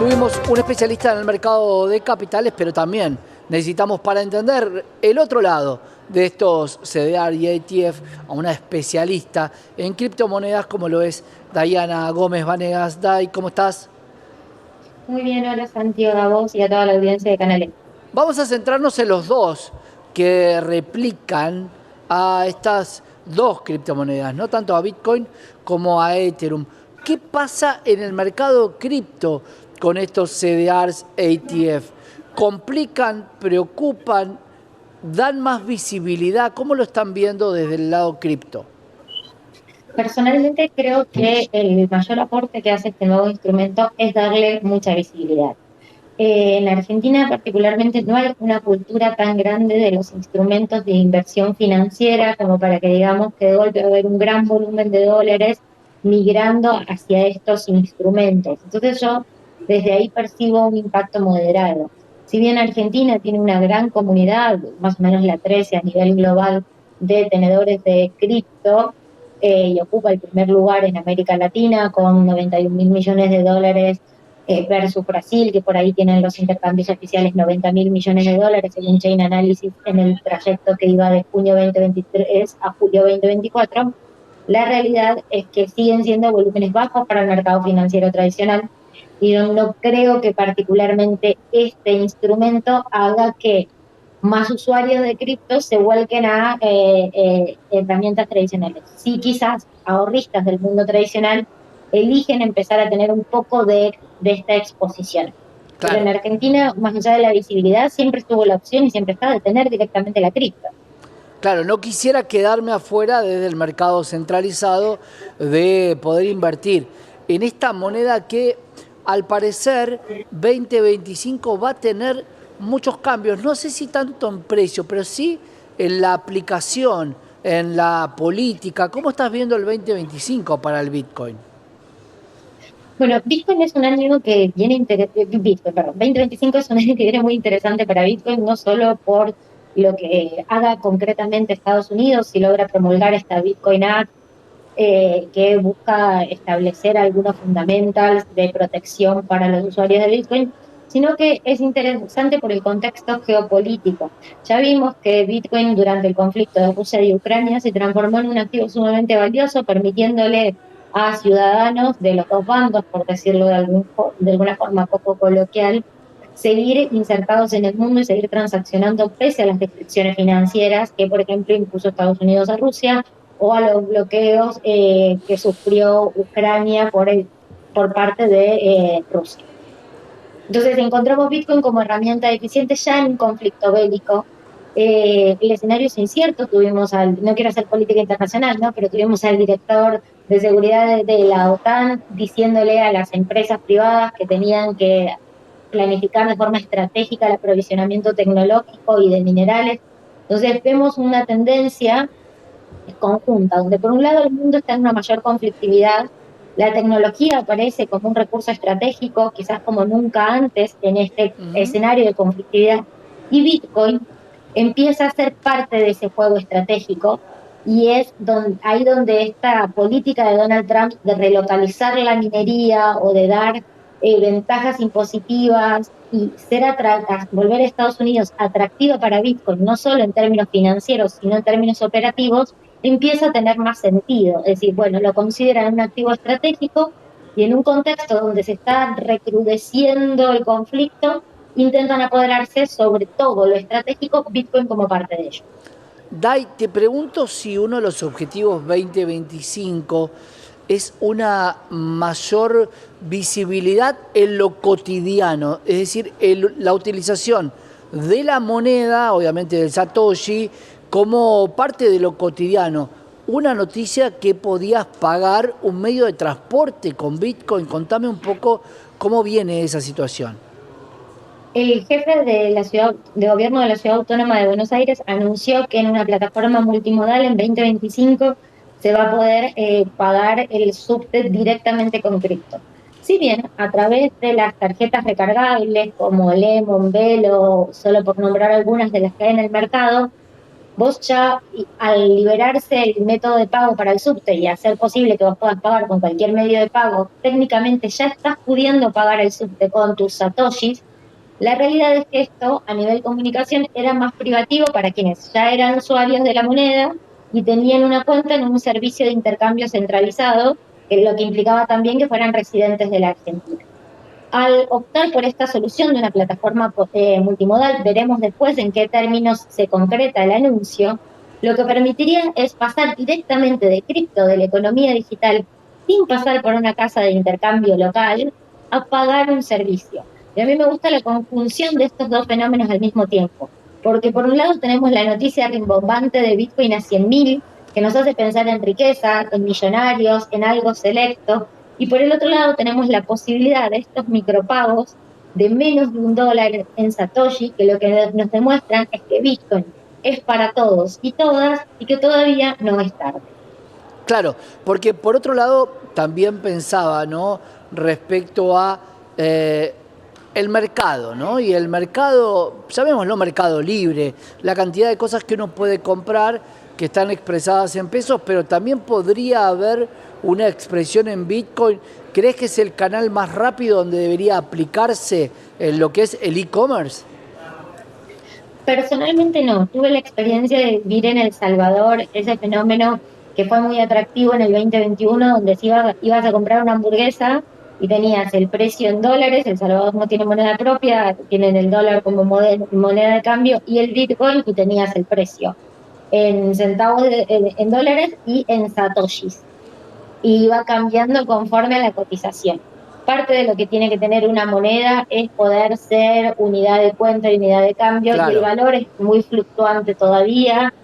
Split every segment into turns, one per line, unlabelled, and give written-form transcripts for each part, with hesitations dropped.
Tuvimos un especialista en el mercado de capitales, pero también necesitamos, para entender el otro lado de estos CDR y ETF, a una especialista en criptomonedas como lo es Dayana Gómez Vanegas. Day, ¿cómo estás?
Muy bien, hola Santiago, a vos y a toda la audiencia de Canales.
Vamos a centrarnos en los dos que replican a estas dos criptomonedas, no tanto a Bitcoin como a Ethereum. ¿Qué pasa en el mercado cripto con estos CDRs e ETF? ¿Complican, preocupan, dan más visibilidad? ¿Cómo lo están viendo desde el lado cripto?
Personalmente creo que el mayor aporte que hace este nuevo instrumento es darle mucha visibilidad. En la Argentina particularmente no hay una cultura tan grande de los instrumentos de inversión financiera como para que digamos que de golpe va a haber un gran volumen de dólares migrando hacia estos instrumentos. Entonces yo desde ahí percibo un impacto moderado. Si bien Argentina tiene una gran comunidad, más o menos la 13 a nivel global de tenedores de cripto, y ocupa el primer lugar en América Latina con 91 mil millones de dólares versus Brasil, que por ahí tienen los intercambios oficiales 90 mil millones de dólares, según Chain Analysis, en el trayecto que iba de junio 2023 a julio 2024. La realidad es que siguen siendo volúmenes bajos para el mercado financiero tradicional y yo no creo que particularmente este instrumento haga que más usuarios de cripto se vuelquen a herramientas tradicionales. Sí, quizás ahorristas del mundo tradicional eligen empezar a tener un poco de esta exposición. Pero
Claro.
en Argentina, más allá de la visibilidad, siempre estuvo la opción y siempre está de tener directamente la cripto.
Claro, no quisiera quedarme afuera desde el mercado centralizado de poder invertir en esta moneda que al parecer 2025 va a tener muchos cambios, no sé si tanto en precio, pero sí en la aplicación, en la política. ¿Cómo estás viendo el 2025 para el Bitcoin?
Bueno, Bitcoin es un año que viene Bitcoin, perdón, 2025 es un año que viene muy interesante para Bitcoin, no solo por lo que haga concretamente Estados Unidos, si logra promulgar esta Bitcoin Act, que busca establecer algunos fundamentals de protección para los usuarios de Bitcoin, sino que es interesante por el contexto geopolítico. Ya vimos que Bitcoin durante el conflicto de Rusia y Ucrania se transformó en un activo sumamente valioso, permitiéndole a ciudadanos de los dos bandos, por decirlo de alguna forma poco coloquial, seguir insertados en el mundo y seguir transaccionando pese a las restricciones financieras que, por ejemplo, impuso Estados Unidos a Rusia o a los bloqueos que sufrió Ucrania por parte de Rusia. Entonces encontramos Bitcoin como herramienta eficiente ya en un conflicto bélico. El escenario es incierto, no quiero hacer política internacional, ¿no? Pero tuvimos al director de seguridad de la OTAN diciéndole a las empresas privadas que tenían que planificar de forma estratégica el aprovisionamiento tecnológico y de minerales. Entonces vemos una tendencia conjunta, donde por un lado el mundo está en una mayor conflictividad, la tecnología aparece como un recurso estratégico, quizás como nunca antes en este
Ujú.
escenario de conflictividad, y Bitcoin empieza a ser parte de ese juego estratégico y es ahí donde esta política de Donald Trump de relocalizar la minería o de dar ventajas impositivas y volver a Estados Unidos atractiva para Bitcoin, no solo en términos financieros, sino en términos operativos, empieza a tener más sentido. Es decir, bueno, lo consideran un activo estratégico y en un contexto donde se está recrudeciendo el conflicto, intentan apoderarse sobre todo lo estratégico, Bitcoin como parte de ello.
Dai, te pregunto si uno de los objetivos 2025 es una mayor visibilidad en lo cotidiano, es decir, la utilización de la moneda, obviamente del Satoshi, como parte de lo cotidiano. Una noticia que podías pagar un medio de transporte con Bitcoin. Contame un poco cómo viene esa situación.
El jefe de la ciudad, de gobierno de la Ciudad Autónoma de Buenos Aires anunció que en una plataforma multimodal en 2025 se va a poder pagar el subte directamente con cripto. Si bien a través de las tarjetas recargables como Lemon, Velo, solo por nombrar algunas de las que hay en el mercado, vos ya al liberarse el método de pago para el subte y hacer posible que vos puedas pagar con cualquier medio de pago, técnicamente ya estás pudiendo pagar el subte con tus satoshis. La realidad es que esto, a nivel comunicación, era más privativo para quienes ya eran usuarios de la moneda y tenían una cuenta en un servicio de intercambio centralizado, lo que implicaba también que fueran residentes de la Argentina. Al optar por esta solución de una plataforma multimodal, veremos después en qué términos se concreta el anuncio, lo que permitiría es pasar directamente de cripto, de la economía digital, sin pasar por una casa de intercambio local, a pagar un servicio. Y a mí me gusta la conjunción de estos dos fenómenos al mismo tiempo, porque por un lado tenemos la noticia rimbombante de Bitcoin a 100.000, que nos hace pensar en riqueza, en millonarios, en algo selecto, y por el otro lado tenemos la posibilidad de estos micropagos de menos de $1 en Satoshi, que lo que nos demuestran es que Bitcoin es para todos y todas y que todavía no es tarde.
Claro, porque por otro lado también pensaba, ¿no? Respecto a el mercado, ¿no? Y el mercado, llamémoslo mercado libre, la cantidad de cosas que uno puede comprar que están expresadas en pesos, pero también podría haber una expresión en Bitcoin. ¿Crees que es el canal más rápido donde debería aplicarse lo que es el e-commerce?
Personalmente no, tuve la experiencia de vivir en El Salvador, ese fenómeno que fue muy atractivo en el 2021, donde si ibas a comprar una hamburguesa y tenías el precio en dólares. El Salvador no tiene moneda propia, tienen el dólar como moneda de cambio y el Bitcoin, y tenías el precio en centavos en dólares y en satoshis, y va cambiando conforme a la cotización. Parte de lo que tiene que tener una moneda es poder ser unidad de cuenta y unidad de cambio, y el
Claro.
valor es muy fluctuante todavía.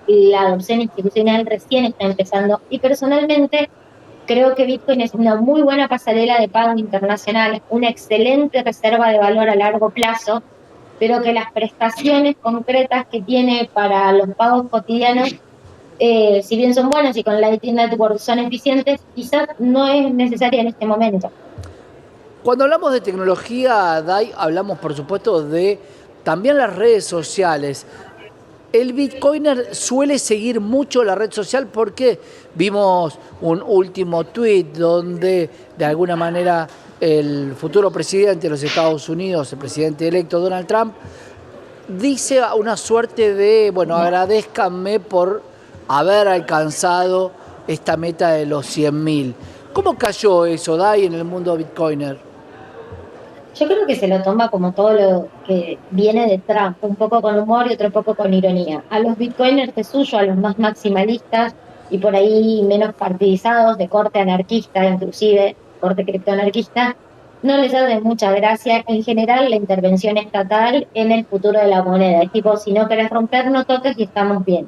La adopción institucional recién está empezando, y personalmente creo que Bitcoin es una muy buena pasarela de pago internacional, una excelente reserva de valor a largo plazo, pero que las prestaciones concretas que tiene para los pagos cotidianos, si bien son buenas y con la network son eficientes, quizás no es necesaria en este momento.
Cuando hablamos de tecnología, Dai, hablamos por supuesto de también las redes sociales. El Bitcoiner suele seguir mucho la red social porque vimos un último tuit donde de alguna manera el futuro presidente de los Estados Unidos, el presidente electo Donald Trump, dice una suerte de, bueno, agradézcanme por haber alcanzado esta meta de los 100.000. ¿Cómo cayó eso, Dai, en el mundo Bitcoiner?
Yo creo que se lo toma como todo lo que viene de Trump, un poco con humor y otro poco con ironía. A los bitcoiners de suyo, a los más maximalistas y por ahí menos partidizados, de corte anarquista, inclusive corte criptoanarquista, no les hace mucha gracia en general la intervención estatal en el futuro de la moneda. Es tipo, si no querés romper, no toques y estamos bien.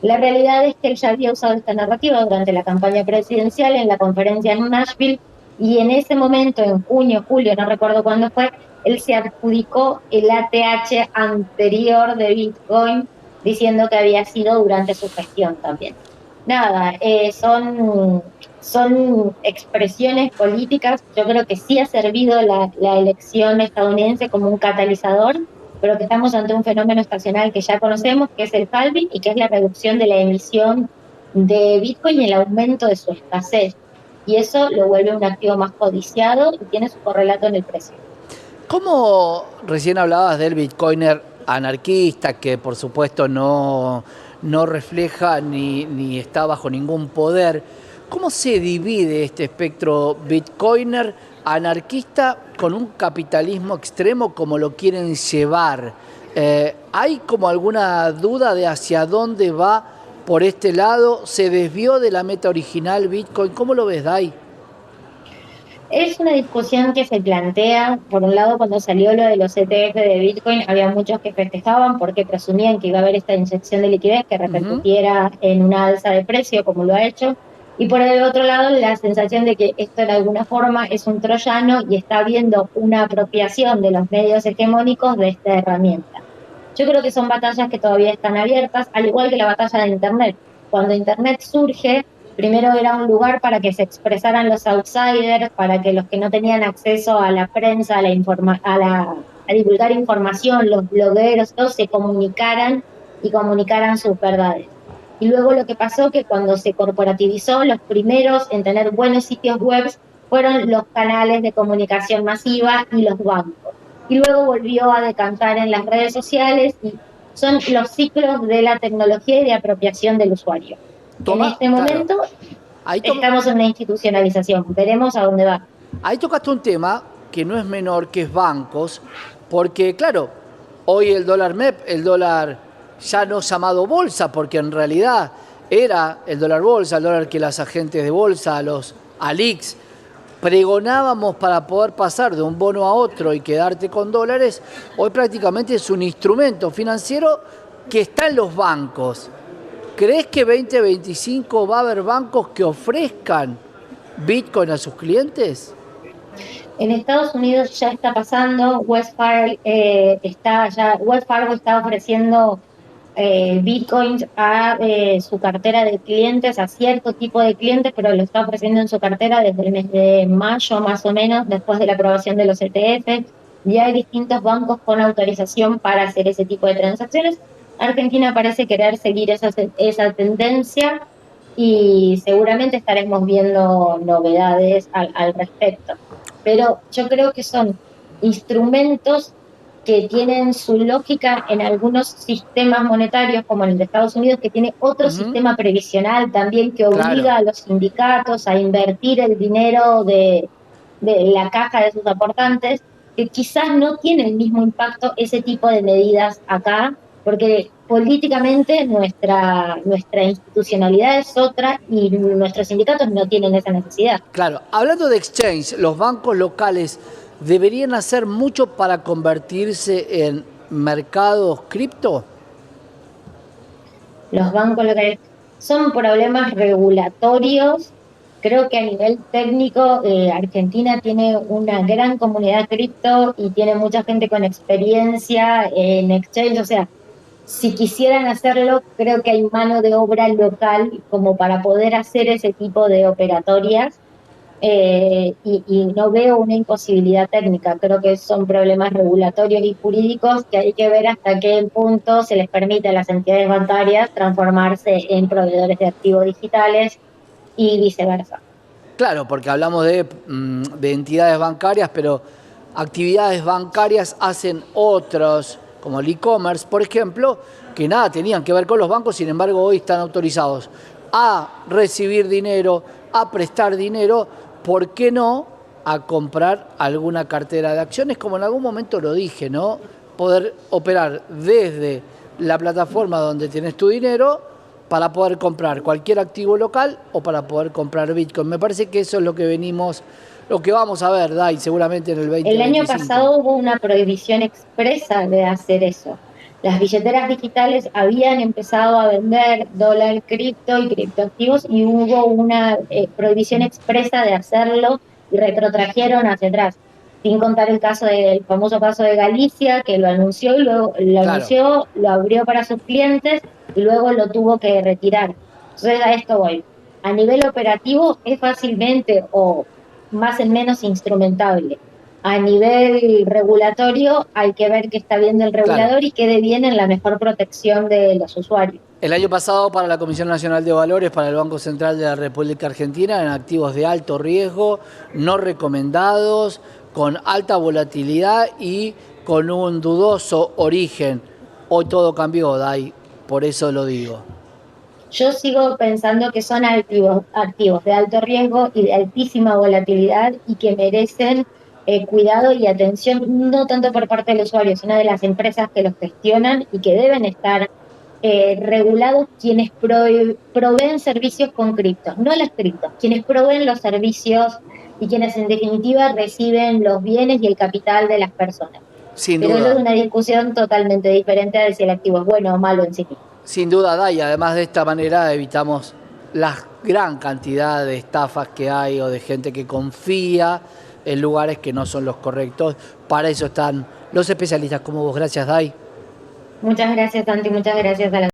La realidad es que él ya había usado esta narrativa durante la campaña presidencial, en la conferencia en Nashville, y en ese momento, en junio, julio, no recuerdo cuándo fue, él se adjudicó el ATH anterior de Bitcoin, diciendo que había sido durante su gestión también. Nada, son expresiones políticas. Yo creo que sí ha servido la elección estadounidense como un catalizador, pero que estamos ante un fenómeno estacional que ya conocemos, que es el halving, y que es la reducción de la emisión de Bitcoin y el aumento de su escasez. Y eso lo vuelve un activo más codiciado y tiene su correlato en el precio.
¿Cómo recién hablabas del Bitcoiner anarquista, que por supuesto no refleja ni está bajo ningún poder? ¿Cómo se divide este espectro Bitcoiner anarquista con un capitalismo extremo como lo quieren llevar? ¿Hay como alguna duda de hacia dónde va por este lado? ¿Se desvió de la meta original Bitcoin? ¿Cómo lo ves, Dai?
Es una discusión que se plantea. Por un lado, cuando salió lo de los ETF de Bitcoin, había muchos que festejaban porque presumían que iba a haber esta inyección de liquidez que repercutiera en una alza de precio, como lo ha hecho. Y por el otro lado, la sensación de que esto de alguna forma es un troyano y está habiendo una apropiación de los medios hegemónicos de esta herramienta. Yo creo que son batallas que todavía están abiertas, al igual que la batalla de Internet. Cuando Internet surge, primero era un lugar para que se expresaran los outsiders, para que los que no tenían acceso a la prensa, a divulgar información, los blogueros, todos se comunicaran y comunicaran sus verdades. Y luego lo que pasó que cuando se corporativizó, los primeros en tener buenos sitios web fueron los canales de comunicación masiva y los bancos. Y luego volvió a decantar en las redes sociales y son los ciclos de la tecnología y de apropiación del usuario. En este
Claro,
momento estamos en una institucionalización, veremos a dónde va.
ahí tocaste un tema que no es menor, que es bancos, porque claro, hoy el dólar MEP, el dólar ya no llamado bolsa, porque en realidad era el dólar bolsa, el dólar que las agentes de bolsa, los ALIX, pregonábamos para poder pasar de un bono a otro y quedarte con dólares, hoy prácticamente es un instrumento financiero que está en los bancos. ¿Crees que 2025 va a haber bancos que ofrezcan Bitcoin a sus clientes?
En Estados Unidos ya está pasando, Wells Fargo está ofreciendo bitcoins a su cartera de clientes, a cierto tipo de clientes, pero lo está ofreciendo en su cartera desde el mes de mayo más o menos, después de la aprobación de los ETF. Ya hay distintos bancos con autorización para hacer ese tipo de transacciones. Argentina parece querer seguir esa tendencia y seguramente estaremos viendo novedades al respecto. Pero yo creo que son instrumentos que tienen su lógica en algunos sistemas monetarios, como en el de Estados Unidos, que tiene otro sistema previsional también que obliga a los sindicatos a invertir el dinero de la caja de sus aportantes, que quizás no tiene el mismo impacto ese tipo de medidas acá, porque políticamente nuestra institucionalidad es otra y nuestros sindicatos no tienen esa necesidad.
Claro, hablando de exchange, los bancos locales deberían hacer mucho para convertirse en mercados cripto.
Los bancos locales son problemas regulatorios. Creo que a nivel técnico Argentina tiene una gran comunidad cripto y tiene mucha gente con experiencia en exchange, o sea, si quisieran hacerlo, creo que hay mano de obra local como para poder hacer ese tipo de operatorias. Y no veo una imposibilidad técnica, creo que son problemas regulatorios y jurídicos que hay que ver hasta qué punto se les permite a las entidades bancarias transformarse en proveedores de activos digitales y viceversa.
Claro, porque hablamos de entidades bancarias, pero actividades bancarias hacen otros, como el e-commerce, por ejemplo, que nada tenían que ver con los bancos, sin embargo hoy están autorizados a recibir dinero, a prestar dinero, ¿por qué no a comprar alguna cartera de acciones? Como en algún momento lo dije, ¿no? Poder operar desde la plataforma donde tienes tu dinero para poder comprar cualquier activo local o para poder comprar Bitcoin. Me parece que eso es lo que vamos a ver, Dai, seguramente en el 2025.
El año pasado hubo una prohibición expresa de hacer eso. Las billeteras digitales habían empezado a vender dólar cripto y criptoactivos y hubo una prohibición expresa de hacerlo y retrotrajeron hacia atrás. Sin contar el famoso caso de Galicia, que lo anunció y luego lo abrió para sus clientes y luego lo tuvo que retirar. Entonces a esto voy. A nivel operativo es fácilmente o más o menos instrumentable. A nivel regulatorio hay que ver qué está viendo el regulador y quede bien en la mejor protección de los usuarios.
El año pasado para la Comisión Nacional de Valores, para el Banco Central de la República Argentina, eran activos de alto riesgo, no recomendados, con alta volatilidad y con un dudoso origen. Hoy todo cambió, Dai, por eso lo digo.
Yo sigo pensando que son activos de alto riesgo y de altísima volatilidad y que merecen cuidado y atención, no tanto por parte del usuario, sino de las empresas que los gestionan y que deben estar regulados quienes proveen servicios con criptos, no las criptos, quienes proveen los servicios y quienes en definitiva reciben los bienes y el capital de las personas.
Sin
Pero
duda.
eso es una discusión totalmente diferente a si el activo es bueno o malo en sí mismo.
Sin duda, Dai, además de esta manera evitamos la gran cantidad de estafas que hay o de gente que confía en lugares que no son los correctos. Para eso están los especialistas como vos. Gracias, Dai.
Muchas gracias, Santi. Muchas gracias a la